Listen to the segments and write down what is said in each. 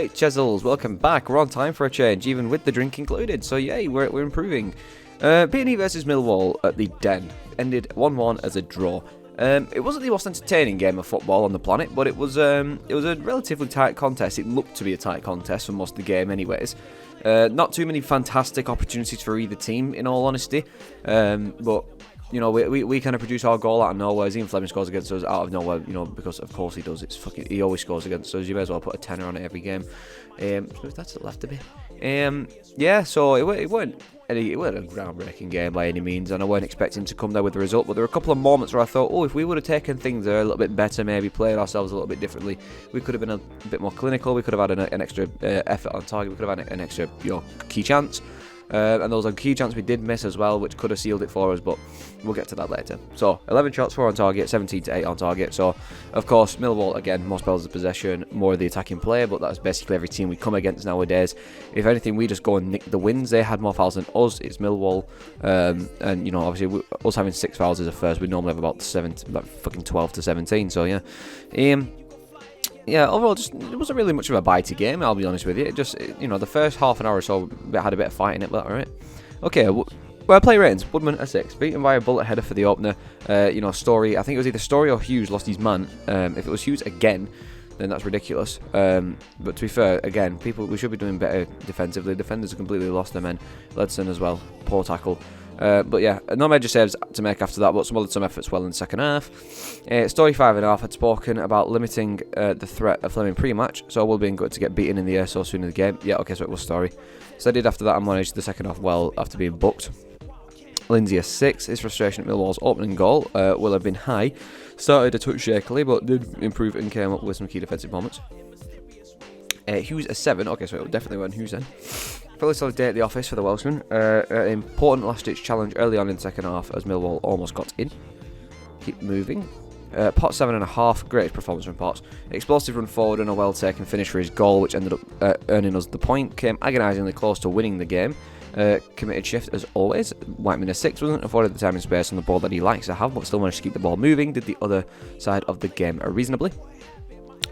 Alright, Chesels, welcome back. We're on time for a change, even with the drink included. So yay, we're improving. B&E versus Millwall at the Den ended 1-1 as a draw. It wasn't the most entertaining game of football on the planet, but it was a relatively tight contest. It looked to be a tight contest for most of the game anyways. Not too many fantastic opportunities for either team, in all honesty. But you know, we kind of produce our goal out of nowhere. Ian Fleming scores against us out of nowhere, you know, because of course he does. He always scores against us. You may as well put a tenner on it every game. So that's it left to be. Yeah, so it weren't a groundbreaking game by any means, and I weren't expecting to come there with the result. But there were a couple of moments where I thought, if we would have taken things a little bit better, maybe played ourselves a little bit differently, we could have been a bit more clinical. We could have had an extra effort on target. We could have had an extra key chance. And there was a key chance we did miss as well, which could have sealed it for us, but we'll get to that later. So, 11 shots, 4 on target, 17 to 8 on target. So, of course, Millwall, again, more spells of possession, more of the attacking play, but that's basically every team we come against nowadays. If anything, we just go and nick the wins. They had more fouls than us. It's Millwall. And, you know, obviously, us having 6 fouls is a first. We normally have about 12 to 17, so yeah. Yeah, overall, it wasn't really much of a bitey game, I'll be honest with you. It just, the first half an hour or so had a bit of fight in it, but alright. Okay, well, play ratings. Woodman a 6, beaten by a bullet header for the opener. Story, I think it was either Story or Hughes lost his man. If it was Hughes again, then that's ridiculous. But to be fair, again, we should be doing better defensively. Defenders have completely lost their men. Ledson as well, poor tackle. But yeah, no major saves to make after that, but some efforts well in the second half. Story 5.5 had spoken about limiting the threat of Fleming pre-match, so it will be good to get beaten in the air so soon in the game. Yeah, okay, so it was Story. So I did after that and managed the second half well after being booked. Lindsay a 6. His frustration at Millwall's opening goal will have been high. Started a touch shakily, but did improve and came up with some key defensive moments. Hughes a 7. Okay, so it definitely went Hughes then. Fairly solid day at the office for the Welshman. An important last-ditch challenge early on in the second half as Millwall almost got in. Keep moving. Potts 7.5. Great performance from Potts. Explosive run forward and a well-taken finish for his goal, which ended up earning us the point. Came agonisingly close to winning the game. Committed shift as always. Whiteman a 6 wasn't afforded the time and space on the ball that he likes to have, but still managed to keep the ball moving. Did the other side of the game reasonably.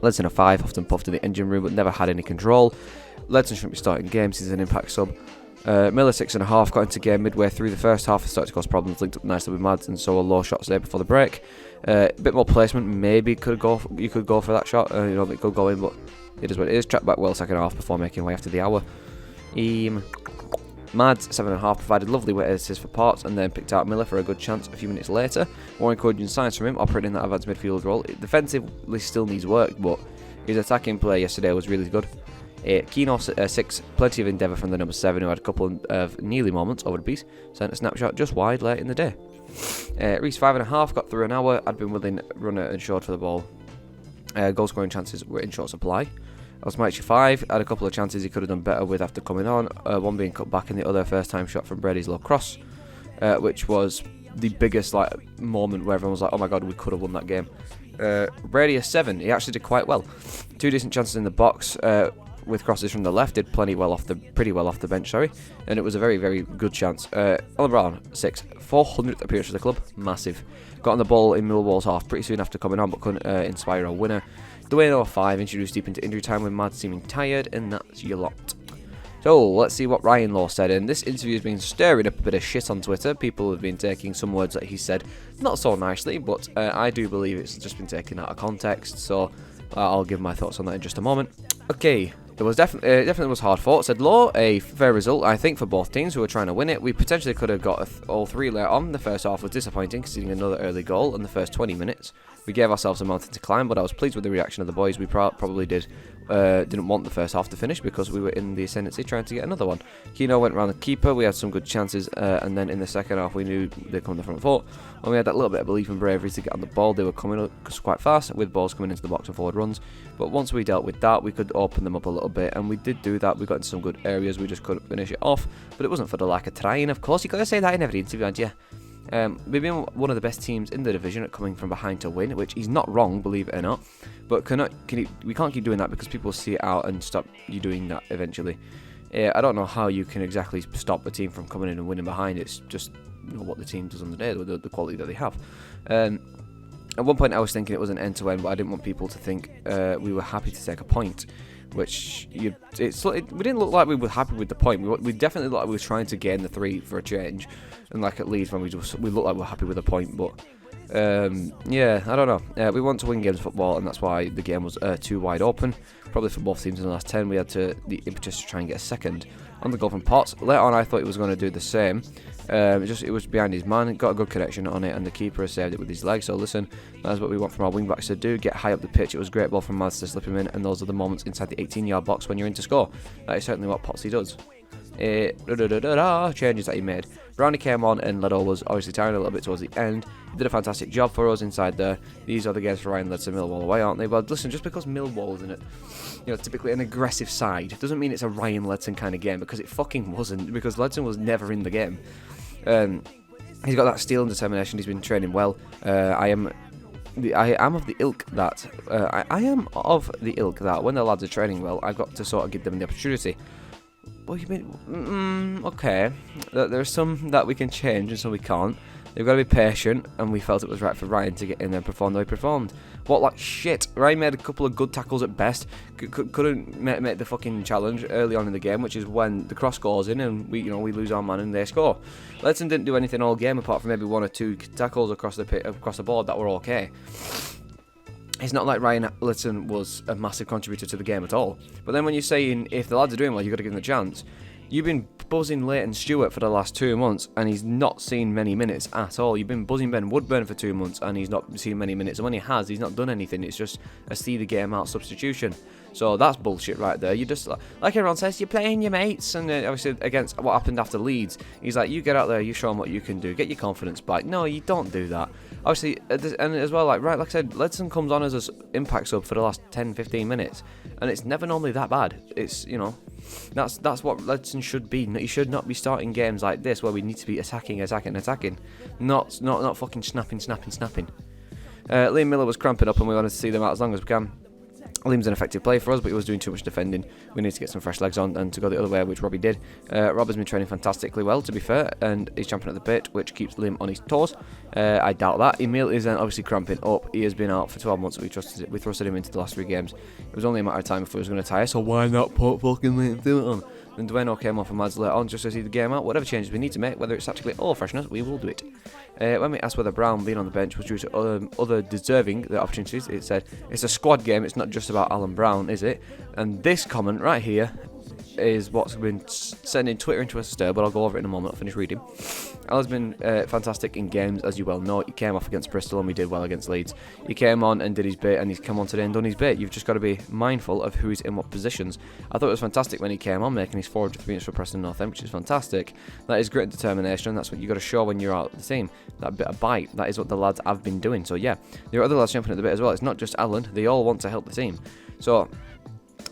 Ledson a 5. Often puffed in the engine room, but never had any control. Ledson shouldn't be starting games, he's an impact sub. Miller 6.5, got into game midway through the first half and started to cause problems, linked up nicely with Mads, and so a low shots there before the break. A bit more placement, maybe you could go for that shot, it could go in, but it is what it is. Tracked back well second half before making way after the hour. Mads 7.5 provided lovely weight assists for Potts and then picked out Miller for a good chance a few minutes later. More encouraging signs from him, operating that advanced midfield role. Defensively still needs work, but his attacking play yesterday was really good. Keno 6, plenty of endeavour from the number 7 who had a couple of nearly moments over the piece. Sent a snapshot just wide late in the day. Reese 5.5, got through an hour, had been willing runner and short for the ball. Goal scoring chances were in short supply. Osmaichi 5, had a couple of chances he could have done better with after coming on, one being cut back and the other first time shot from Brady's low cross, which was the biggest moment where everyone was like, oh my god, we could have won that game. Brady a 7, he actually did quite well. 2 decent chances in the box, with crosses from the left, did pretty well off the bench, and it was a very, very good chance. Alan Brown 6, 400th appearance for the club, massive. Got on the ball in Millwall's half pretty soon after coming on, but couldn't inspire a winner. Dwayne 05 introduced deep into injury time with Mads seeming tired, and that's your lot. So let's see what Ryan Law said, and this interview has been stirring up a bit of shit on Twitter. People have been taking some words that he said not so nicely, but I do believe it's just been taken out of context, so I'll give my thoughts on that in just a moment. Okay, it was definitely was hard fought, said Law. A fair result, I think, for both teams who were trying to win it. We potentially could have got all 3 later on. The first half was disappointing, conceding another early goal in the first 20 minutes. We gave ourselves a mountain to climb, but I was pleased with the reaction of the boys. We probably didn't want the first half to finish because we were in the ascendancy trying to get another one. Keno went around the keeper, we had some good chances, and then in the second half we knew they'd come on the front foot. When we had that little bit of belief and bravery to get on the ball, they were coming up quite fast, with balls coming into the box and forward runs. But once we dealt with that, we could open them up a little bit, and we did do that. We got into some good areas, we just couldn't finish it off, but it wasn't for the lack of trying. Of course, you got to say that in every interview, aren't you? We've been one of the best teams in the division at coming from behind to win, which is not wrong, believe it or not. But we can't keep doing that because people see it out and stop you doing that eventually. I don't know how you can exactly stop a team from coming in and winning behind. It's just what the team does on the day, the quality that they have. At one point I was thinking it was an end-to-end, but I didn't want people to think we were happy to take a point. which we didn't look like we were happy with the point. We definitely looked like we were trying to gain the 3 for a change, and like at Leeds when we looked like we were happy with the point, but. Yeah, I don't know. We want to win games of football, and that's why the game was too wide open. Probably for both teams in the last 10. We had the impetus to try and get a second on the goal from Potts. Later on, I thought he was going to do the same. It was behind his man, got a good connection on it, and the keeper has saved it with his leg. So listen, that's what we want from our wing backs to do. Get high up the pitch. It was a great ball from Mads to slip him in, and those are the moments inside the 18-yard box when you're in to score. That is certainly what Pottsy does. Changes that he made. Brownie came on, and Ledo was obviously tiring a little bit towards the end. He did a fantastic job for us inside there. These are the games for Ryan Ledson Millwall away, aren't they? But listen, just because Millwall isn't typically an aggressive side, doesn't mean it's a Ryan Ledson kind of game, because it fucking wasn't, because Ledson was never in the game. He's got that steel and determination. He's been training well. I am of the ilk that when the lads are training well, I've got to sort of give them the opportunity. Well, you mean okay? There are some that we can change and some we can't. They've got to be patient, and we felt it was right for Ryan to get in there and perform the way he performed. What, like shit? Ryan made a couple of good tackles at best. Couldn't make the fucking challenge early on in the game, which is when the cross goes in and we lose our man and they score. Ledson didn't do anything all game apart from maybe 1 or 2 tackles across the board that were okay. It's not like Ryan Ledson was a massive contributor to the game at all. But then when you're saying if the lads are doing well, you've got to give them a chance. You've been buzzing Leighton Stewart for the last 2 months, and he's not seen many minutes at all. You've been buzzing Ben Woodburn for 2 months, and he's not seen many minutes. And when he has, he's not done anything. It's just a see the game out substitution. So that's bullshit right there. You just, like everyone says, you're playing your mates. And obviously against what happened after Leeds, he's like, you get out there, you show them what you can do. Get your confidence back. No, you don't do that. Obviously, and as well, like I said, Ledson comes on as an impact sub for the last 10-15 minutes, and it's never normally that bad. It's, that's what Ledson should be. He should not be starting games like this where we need to be attacking, not fucking snapping. Liam Miller was cramping up, and we wanted to see them out as long as we can. Liam's an effective play for us, but he was doing too much defending. We need to get some fresh legs on and to go the other way, which Robbie did. Rob has been training fantastically well, to be fair, and he's jumping at the bit, which keeps Liam on his toes. I doubt that. Emil is then obviously cramping up. He has been out for 12 months. We thrusted him into the last 3 games. It was only a matter of time before he was going to tire, so why not put fucking Liam Stewart on? Then Dueno came off and Mads later on just to see the game out. Whatever changes we need to make, whether it's tactically or freshness, we will do it. When we asked whether Brown being on the bench was due to other deserving the opportunities, it said, it's a squad game, it's not just about Alan Brown, is it? And this comment right here is what's been sending Twitter into a stir, but I'll go over it in a moment. I'll finish reading. Alan's been fantastic in games, as you well know. He came off against Bristol and we did well against Leeds. He came on and did his bit, and he's come on today and done his bit. You've just got to be mindful of who's in what positions. I thought it was fantastic when he came on, making his 403 minutes for Preston North End, which is fantastic. That is great determination, and that's what you've got to show when you're out at the team. That bit of bite, that is what the lads have been doing. So yeah, there are other lads jumping at the bit as well. It's not just Alan, they all want to help the team. So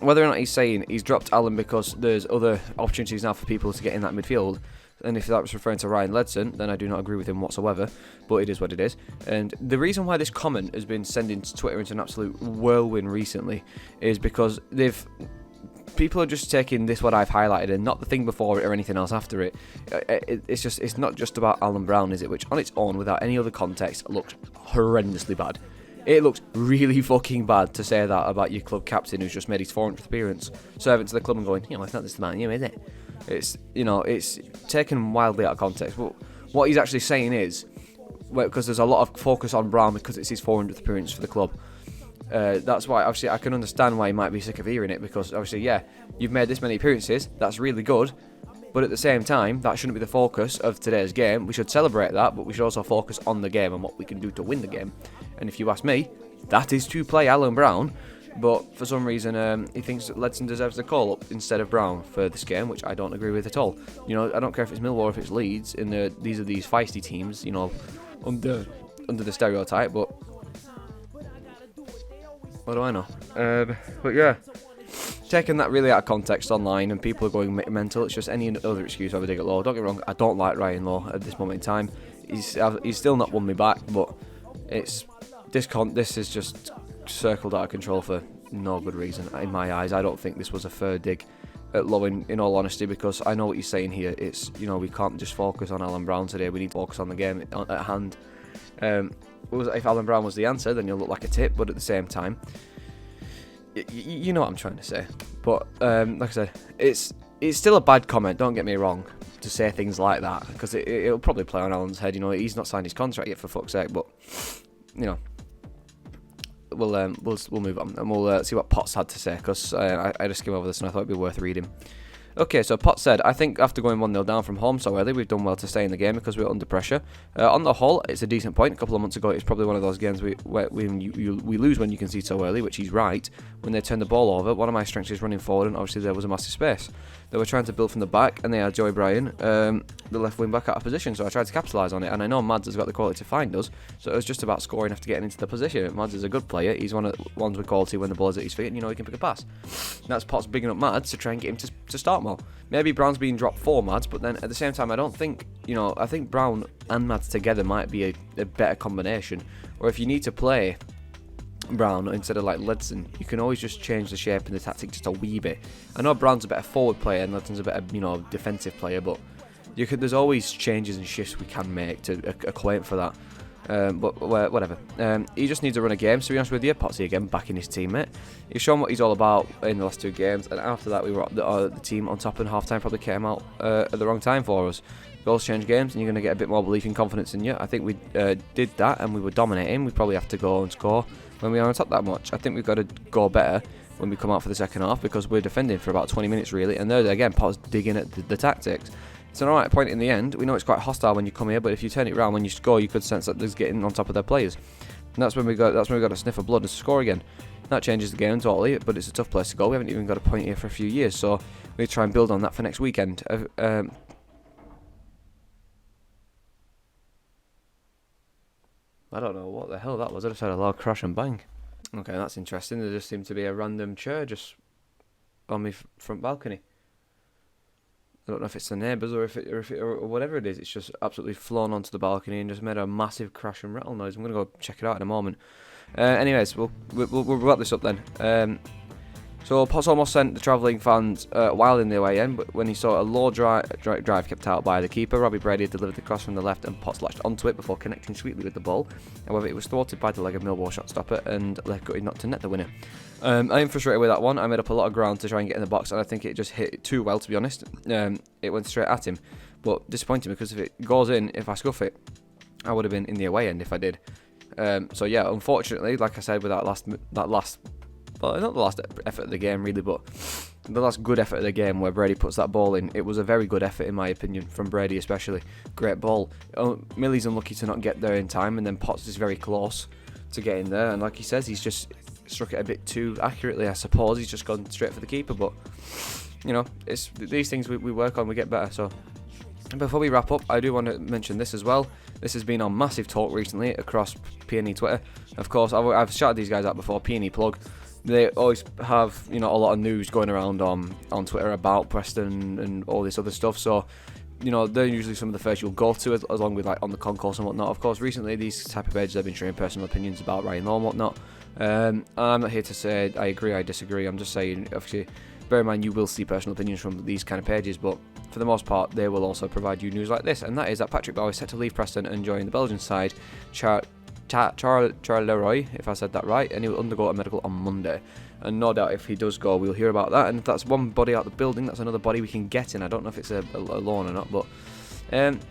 whether or not he's saying he's dropped Alan because there's other opportunities now for people to get in that midfield, and if that was referring to Ryan Ledson, then I do not agree with him whatsoever, but it is what it is. And the reason why this comment has been sending Twitter into an absolute whirlwind recently is because people are just taking this, what I've highlighted, and not the thing before it or anything else after it. It's not just about Alan Brown, is it? Which on its own, without any other context, looks horrendously bad. It looks really fucking bad to say that about your club captain who's just made his 400th appearance, serving to the club and going, it's not just about you, is it? It's taken wildly out of context. But what he's actually saying is, because there's a lot of focus on Brown because it's his 400th appearance for the club. That's why, obviously, I can understand why he might be sick of hearing it, because obviously, yeah, you've made this many appearances, that's really good, but at the same time, that shouldn't be the focus of today's game. We should celebrate that, but we should also focus on the game and what we can do to win the game. And if you ask me, that is to play Alan Brown, but for some reason, he thinks that Ledson deserves the call-up instead of Brown for this game, which I don't agree with at all. I don't care if it's Millwall or if it's Leeds, these are these feisty teams, under the stereotype, but what do I know? But yeah, taking that really out of context online, and people are going mental. It's just any other excuse why we dig it low. Don't get me wrong, I don't like Ryan Lowe at this moment in time. He's still not won me back, but this is just circled out of control for no good reason in my eyes. I don't think this was a fair dig at Lowe, in all honesty, because I know what he's saying here. It's we can't just focus on Alan Brown today. We need to focus on the game at hand. If Alan Brown was the answer, then you'll look like a tip, but at the same time, you know what I'm trying to say. But like I said, it's still a bad comment. Don't get me wrong, to say things like that, because it'll probably play on Alan's head. You know, he's not signed his contract yet, for fuck's sake. But you know, we'll move on and we'll see what Potts had to say, because I just skimmed over this and I thought it'd be worth reading. Okay, so Potts said, I think after going 1-0 down from home so early, we've done well to stay in the game because we were under pressure. On the whole, it's a decent point. A couple of months ago, it's probably one of those games where we lose when you concede so early, which he's right. When they turn the ball over, one of my strengths is running forward, and obviously there was a massive space. They were trying to build from the back, and they had Joey Bryan, the left wing back, out of position, so I tried to capitalise on it, and I know Mads has got the quality to find us, so it was just about scoring after getting into the position. Mads is a good player. He's one of the ones with quality when the ball's at his feet, and you know he can pick a pass. And that's Potts bigging up Mads to try and get him to start more. Maybe Brown's being dropped for Mads, but then at the same time, I don't think, I think Brown and Mads together might be a better combination. Or if you need to play Brown instead of like Ledson, you can always just change the shape and the tactic just a wee bit. I know Brown's a better forward player and Ledson's a better, defensive player, but there's always changes and shifts we can make to account for that. But whatever. He just needs to run a game. So to be honest with you, Potsy again backing his teammate. He's shown what he's all about in the last 2 games, and after that we were the team on top, and half time probably came out at the wrong time for us. Goals change games, and you're going to get a bit more belief and confidence in you. I think we did that, and we were dominating. We probably have to go and score when we are on top that much. I think we've got to go better when we come out for the second half, because we're defending for about 20 minutes really, and there again Potts digging at the tactics. It's an alright point in the end. We know it's quite hostile when you come here, but if you turn it around when you score, you could sense that there's getting on top of their players. And that's when we got a sniff of blood and score again. That changes the game totally, but it's a tough place to go. We haven't even got a point here for a few years, so we try and build on that for next weekend. I don't know what the hell that was. I just had a loud crash and bang. Okay, that's interesting. There just seemed to be a random chair just on my front balcony. I don't know if it's the neighbours or whatever it is. It's just absolutely flown onto the balcony and just made a massive crash and rattle noise. I'm going to go check it out in a moment. Anyways, we'll wrap this up then. So Potts almost sent the travelling fans wild in the away end, but when he saw a low drive kept out by the keeper, Robbie Brady delivered the cross from the left and Potts latched onto it before connecting sweetly with the ball. However, it was thwarted by the leg of Millwall shot stopper and left gutted not to net the winner. I am frustrated with that one. I made up a lot of ground to try and get in the box, and I think it just hit it too well, to be honest. It went straight at him, but disappointing because if it goes in, if I scuff it, I would have been in the away end if I did. So yeah, unfortunately, like I said, with that last. Well, not the last effort of the game really, but the last good effort of the game where Brady puts that ball in. It was a very good effort in my opinion, from Brady especially. Great ball. Millie's unlucky to not get there in time, and then Potts is very close to getting there, and like he says, he's just struck it a bit too accurately, I suppose. He's just gone straight for the keeper, but it's these things we work on, we get better. So before we wrap up, I do want to mention this as well. This has been on massive talk recently across P&E Twitter. Of course, I've shouted these guys out before. P&E plug. They always have, a lot of news going around on Twitter about Preston and all this other stuff. So, they're usually some of the first you'll go to, along with like on the concourse and whatnot. Of course, recently these type of pages have been sharing personal opinions about Ryan Law and whatnot. I'm not here to say I agree, I disagree. I'm just saying, obviously, bear in mind you will see personal opinions from these kind of pages, but for the most part, they will also provide you news like this, and that is that Patrick Bower is set to leave Preston and join the Belgian side, Charleroi, if I said that right, and he will undergo a medical on Monday. And no doubt if he does go, we'll hear about that. And if that's one body out the building, that's another body we can get in. I don't know if it's a loan or not, but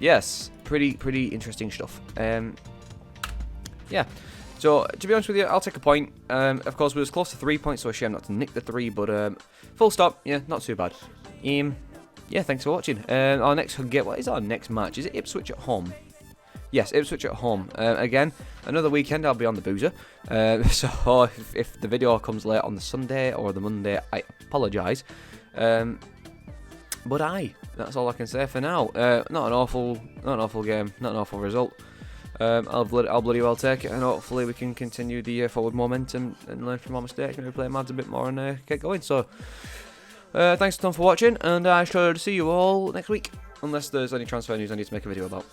yes, pretty interesting stuff. Yeah. So to be honest with you, I'll take a point. Of course, we was close to 3 points, so a shame not to nick the 3. But full stop. Yeah, not too bad. Yeah, thanks for watching. What is our next match? Is it Ipswich at home? Yes, Ipswich at home. Again, another weekend I'll be on the boozer. So if the video comes late on the Sunday or the Monday, I apologise. But that's all I can say for now. Not an awful game, not an awful result. I'll bloody well take it, and hopefully we can continue the forward momentum and learn from our mistakes. Maybe play Mads a bit more and get going. So thanks a ton for watching, and I shall see you all next week, unless there's any transfer news I need to make a video about.